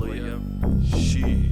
player. She.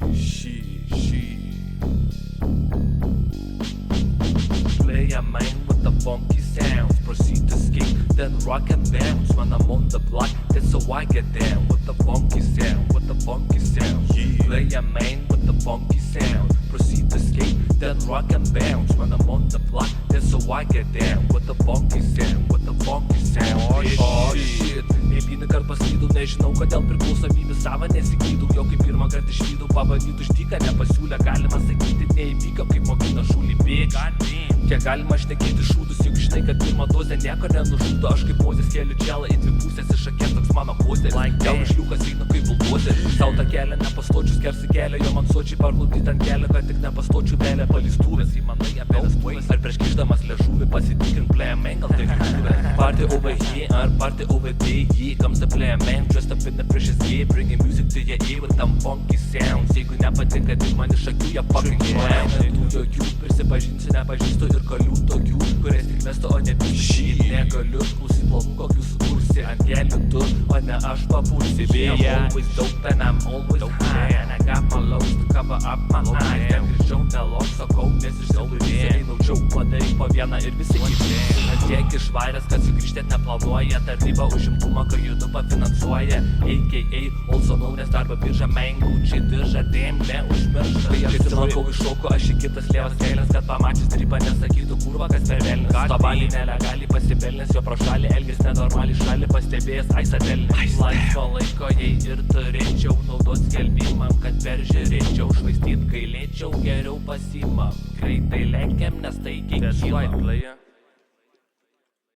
Play a man with the funky sounds. Proceed to skate, then rock and bounce. When I'm on the block, that's how I get down. With the funky sound, with the funky sound. Play a man with the funky sound. Proceed to skate, then rock and bounce. When I'm on the block, that's how I get down. With the funky sound, with the funky sound. Oh shit, eilinį kartą paslydau, nežinau kodėl priklausomybę savo nesigydau. Jau kaip pirmą kartą išvydau, pabandyt už dyką nepasiūlę. Galima sakyti, neįvyko, kaip mokina šūlį bėgti. Kiek galima šnekėti šūdus, juk žinai, kad pirmą dozę nieko nenužudo. Aš kaip Mozės keliu dželą į dvi pusės, iš akės toks mano pozeris. Jaunas šliukas eina kaip buldozeris. Sau tą kelią nepastočius, kersi kelią, jo man sočiai parklaudyt ant kelią, kad tik nepastočių vėlę palistuvės. Įmanai apie vestuvės, ar prieš kišdamas liežuvį pasitikrink play a man, gal tai kliūvė. Party over here, ar party over there, yeah, comes the play a man, dressed up in the precious gear, bringing music to your ear with them funky sounds. Jeigu nepatinka tik man iš akių, jie fucking clown. Tų jokių, prisipažinsiu, nepažįstu ir kalių tokių, kurias tik mesto, o ne bišį. Negaliu klausyt planų, kokių sukursi ant kelių tu, o ne aš papulsi. I'm always dope and I'm always high, and I got my lows to cover up my eyes. Ten grįžau nelok, sakau, nes išsilaidžiai naudžiau, padaryk po vieną ir visi kiti. Tiek išvaręs, kad sugrįžtėt neplanuoja, tarnyba užimtumą, kai judu pafinansuoja. AKA, also known as darbo birža, mengučiai dirža, dėm, neužmiršta. Kai aš atsilankau iš šoko, aš į kitas lėvas kelias, kad pamačius tripą nesakytų kurva, kas per velnis. Stabalį nelegaliai pasibelnis, jo pro šalį elgis nenormaliai šalį pastebėjęs, aisatelnis. Laisvo laiko jei ir turėčiau, naudos skelbimam, kad peržiūrėčiau, švaistyt gailėčiau, geriau pasimam. Greitai lenkiam, nes taikiai kyla.